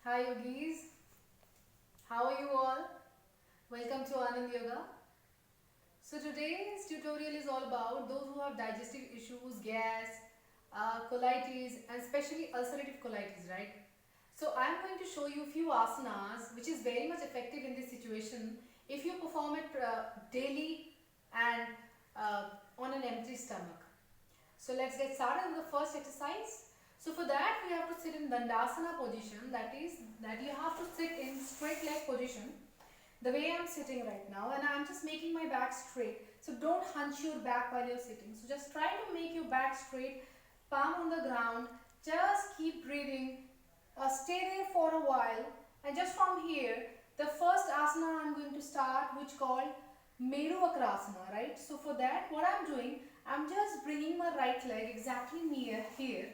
Hi yogis, how are you all? Welcome to Anand Yoga. So today's tutorial is all about those who have digestive issues, gas, colitis and especially ulcerative colitis, right? So I am going to show you a few asanas which is very much effective in this situation if you perform it daily and on an empty stomach. So let's get started with the first exercise. So for that we have to sit in Dandasana position, that is that you have to sit in straight leg position the way I'm sitting right now, and I'm just making my back straight. So don't hunch your back while you're sitting. So just try to make your back straight, palm on the ground, just keep breathing, stay there for a while, and just from here the first asana I'm going to start, which called Meru Vakrasana, right? So for that what I'm doing, I'm just bringing my right leg exactly near here.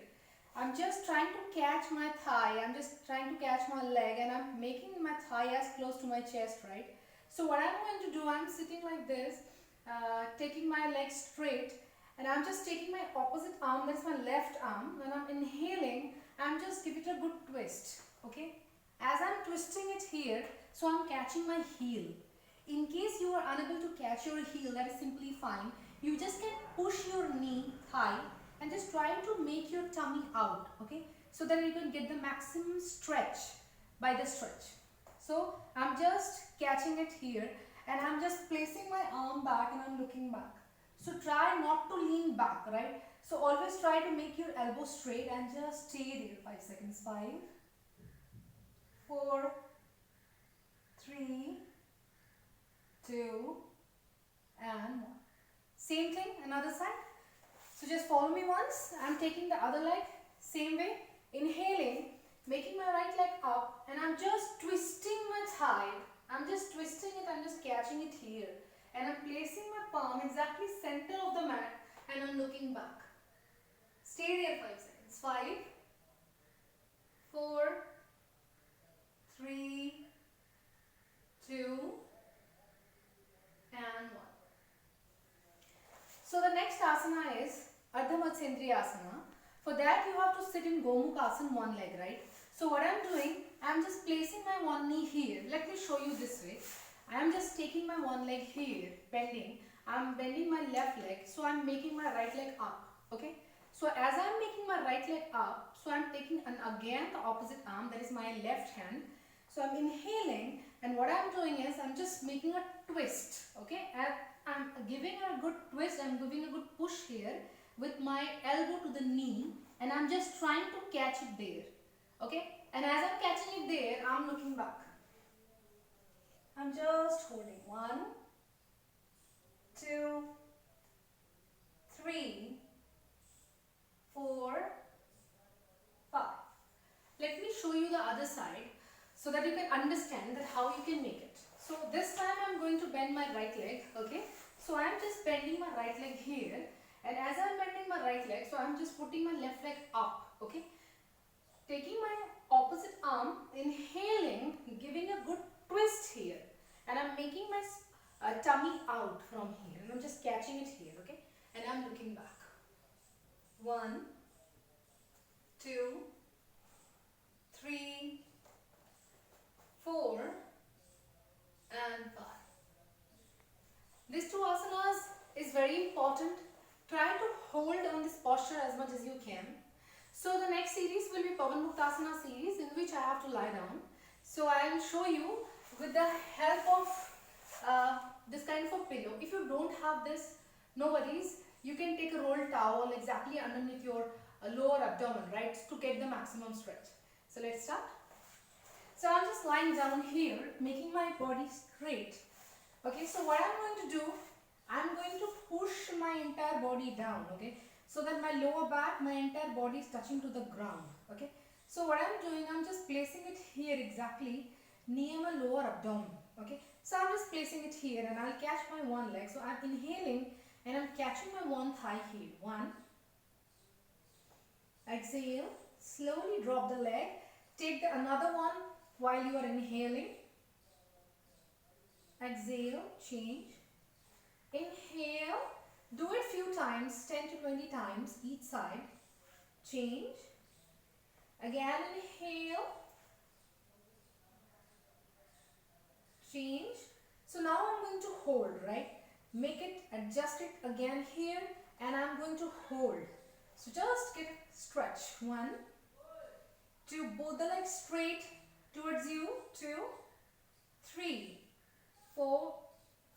I'm just trying to catch my thigh, I'm just trying to catch my leg, and I'm making my thigh as close to my chest, right? So what I'm going to do, I'm sitting like this, taking my leg straight, and I'm just taking my opposite arm, that's my left arm, and I'm inhaling, I'm just give it a good twist, okay? As I'm twisting it here, so I'm catching my heel. In case you are unable to catch your heel, that is simply fine. You just can push your knee, thigh, and just try to make your tummy out, okay? So that you can get the maximum stretch by the stretch. So I'm just catching it here, and I'm just placing my arm back and I'm looking back. So try not to lean back, right? So always try to make your elbow straight and just stay there 5 seconds. 5, 4, 3, 2, and 1. Same thing, another side. So just follow me once. I'm taking the other leg, same way. Inhaling, making my right leg up, and I'm just twisting my thigh. I'm just twisting it, I'm just catching it here. And I'm placing my palm exactly center of the mat, and I'm looking back. Stay there 5 seconds. 5, 4, 3, 2, and 1. So the next asana is Ardha Matsyendraya Asana. For that you have to sit in Gomukhasana one leg, right? So what I'm doing, I'm just placing my one knee here. Let me show you this way. I'm just taking my one leg here, bending. I'm bending my left leg, so I'm making my right leg up, okay? So as I'm making my right leg up, so I'm taking again the opposite arm, that is my left hand. So I'm inhaling, and what I'm doing is I'm just making a twist, okay? And I'm giving a good twist, I'm giving a good push here with my elbow to the knee, and I'm just trying to catch it there, okay? And as I'm catching it there, I'm looking back. I'm just holding 1, 2, 3, 4, 5. Let me show you the other side so that you can understand that how you can make it. So this time I'm going to bend my right leg, okay? So I'm just bending my right leg here, and as I'm bending my right leg, so I'm just putting my left leg up, okay? Taking my opposite arm, inhaling, giving a good twist here, and I'm making my tummy out from here, and I'm just catching it here, okay? And I'm looking back. 1, 2, 3, 4, and 5. These two asanas is very important. Try to hold on this posture as much as you can. So the next series will be Pavan Muktasana series, in which I have to lie down. So I will show you with the help of this kind of a pillow. If you don't have this, no worries. You can take a rolled towel exactly underneath your lower abdomen, right, to get the maximum stretch. So let's start. So I'm just lying down here, making my body straight. Okay, so what I'm going to do, I'm going to push my entire body down, okay, so that my lower back, my entire body is touching to the ground, okay. So what I'm doing, I'm just placing it here exactly near my lower abdomen, okay. So I'm just placing it here, and I'll catch my one leg. So I'm inhaling, and I'm catching my one thigh here. 1, exhale, slowly drop the leg, take another one while you are inhaling. Exhale, change. Inhale, do it few times, 10 to 20 times each side. Change. Again inhale. hold. So just get stretch. 1, 2, both the legs straight towards you. 2, 3, 4,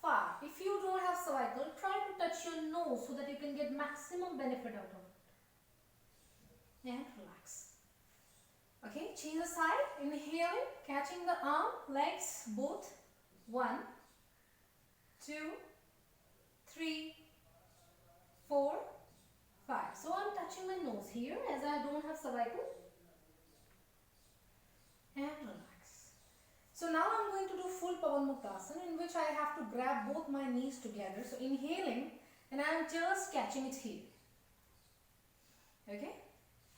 5. If you don't have cervical, try to touch your nose so that you can get maximum benefit out of it. And relax. Okay, change the side. Inhaling, catching the arm, legs, both. 1, 2, 3, 4, 5. So I'm touching my nose here as I don't have cervical. And relax. So now I'm going to do full Pawan Muktasana, in which I have to grab both my knees together. So inhaling, and I'm just catching it here. Okay.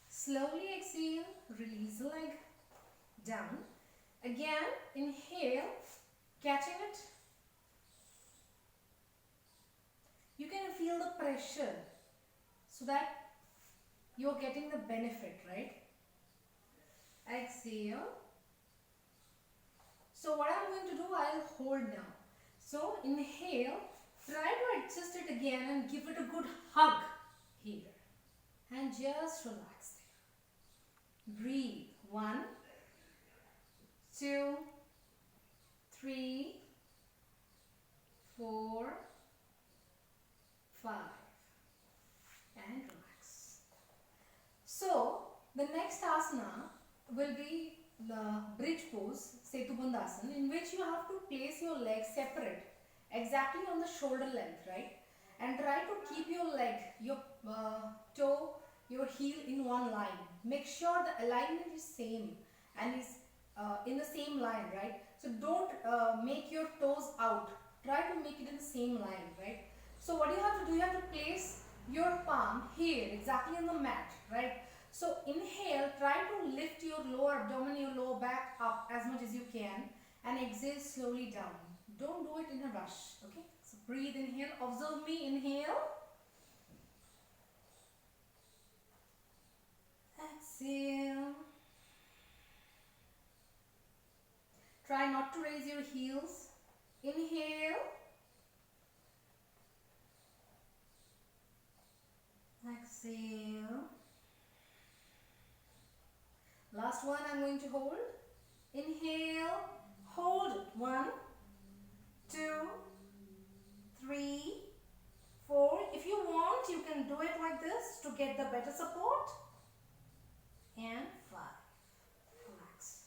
Slowly exhale, release the leg down. Again, inhale, catching it. You can feel the pressure so that you're getting the benefit, right? Exhale. So what I'm going to do, I'll hold now. So inhale, try to adjust it again and give it a good hug here. And just relax there. Breathe. 1, 2, 3, 4, 5. And relax. So the next asana will be the bridge pose, Setubandhasana, in which you have to place your legs separate, exactly on the shoulder length, right? And try to keep your leg, your toe, your heel in one line. Make sure the alignment is same and is in the same line, right? So don't make your toes out. Try to make it in the same line, right? So what you have to do, you have to place your palm here, exactly on the mat, right? So inhale, try to lift your lower abdomen, your lower back up as much as you can, and exhale slowly down. Don't do it in a rush, okay? So breathe, inhale, observe me, inhale. Exhale. Try not to raise your heels. Inhale. Exhale. Last one I'm going to hold. Inhale. Hold it. 1, 2, 3, 4. If you want, you can do it like this to get the better support. And 5. Relax.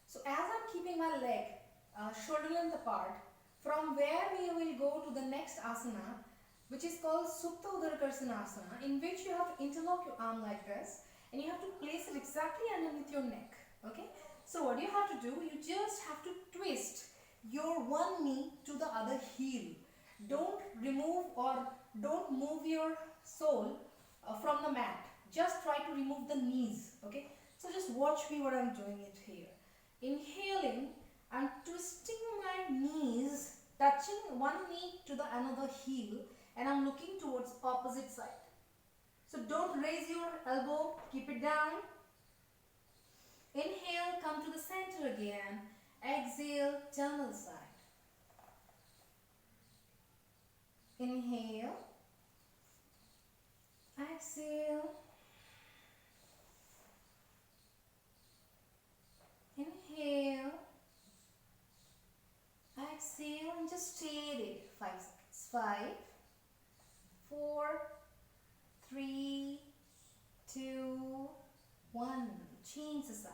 So as I'm keeping my leg shoulder length apart, from where we will go to the next asana, which is called Supta Udarakarsana Asana, in which you have to interlock your arm like this and you have to place it exactly underneath your neck. Okay? So what you have to do, you just have to twist your one knee to the other heel. Don't remove or don't move your sole from the mat. Just try to remove the knees. Okay? So just watch me what I'm doing it here. Inhaling, I'm twisting my knees, touching one knee to the another heel, and I'm looking towards opposite side. So don't raise your elbow, keep it down. Inhale, come to the center again. Exhale, turn to the side. Inhale. Exhale. Inhale. Exhale and just stay there. 5 seconds. 5, 4, 3, 2, 1. Change the side.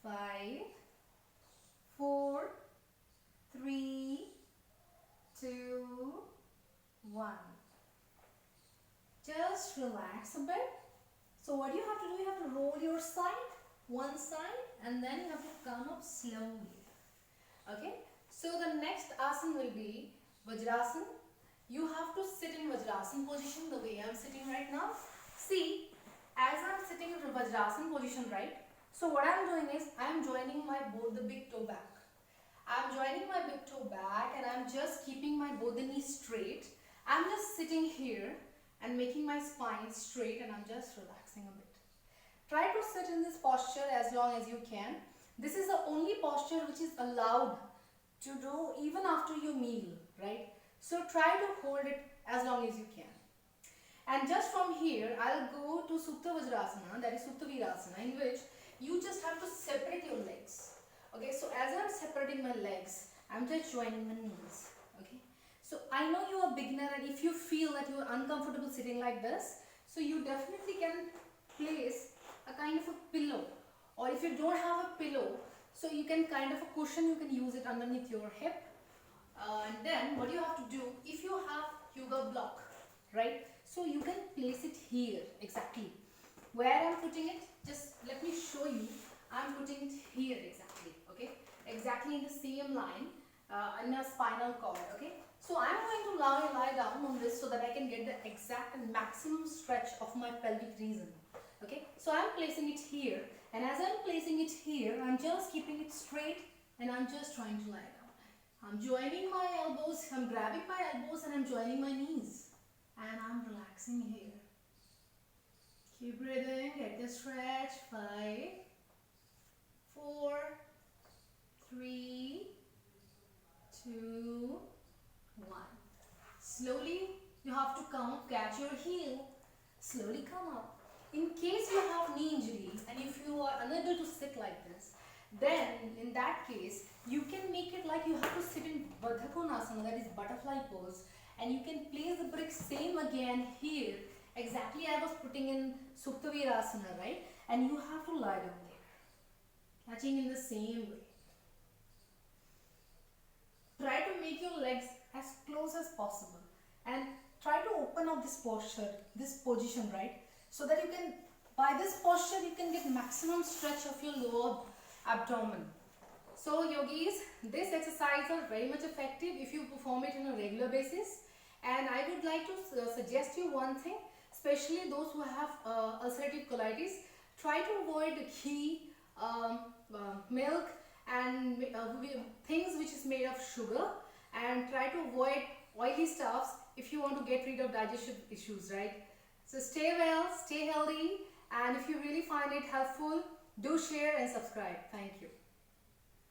5, 4, 3, 2, 1. Just relax a bit. So what you have to do, you have to roll your side, one side, and then you have to come up slowly. Okay? So the next asana will be Vajrasana. You have to sit in Vajrasana position the way I am sitting right now. See, as I am sitting in Vajrasana position, right? So what I am doing is, I am joining my both the big toe back. I am joining my big toe back and I am just keeping my both the knees straight. I am just sitting here and making my spine straight, and I am just relaxing a bit. Try to sit in this posture as long as you can. This is the only posture which is allowed to do even after your meal, right? So try to hold it as long as you can. And just from here, I'll go to Supta Vajrasana, that is Supta Virasana, in which you just have to separate your legs. Okay, so as I'm separating my legs, I'm just joining my knees. Okay, so I know you are beginner, and if you feel that you are uncomfortable sitting like this, so you definitely can place a kind of a pillow, or if you don't have a pillow, so you can kind of a cushion, you can use it underneath your hip. And then what you have to do, if you have yoga block, right, so you can place it here exactly where I'm putting it. Just let me show you. I'm putting it here exactly, okay, exactly in the same line, in a spinal cord. Okay, so I'm going to lie down on this so that I can get the exact and maximum stretch of my pelvic region. Okay, so I'm placing it here, and as I'm placing it here, I'm just keeping it straight, and I'm just trying to lie down. I'm joining my elbows, I'm grabbing my elbows, and I'm joining my knees, and I'm relaxing here. Keep breathing, get the stretch. 5, 4, 3, 2, 1. Slowly you have to catch your heel, slowly come up. In case you have knee injury and if you are unable to sit like this, then in that case you can make it like you have to sit in Baddha Konasana, that is butterfly pose, and you can place the brick same again here, exactly I was putting in Supta Virasana, right? And you have to lie down there, catching in the same way. Try to make your legs as close as possible and try to open up this posture, this position, right? So that you can, by this posture, you can get maximum stretch of your lower abdomen. So yogis, this exercise are very much effective if you perform it on a regular basis. And I would like to suggest you one thing, especially those who have ulcerative colitis. Try to avoid ghee, milk, and things which is made of sugar, and try to avoid oily stuffs if you want to get rid of digestive issues, right? So stay well, stay healthy, and if you really find it helpful, do share and subscribe. Thank you.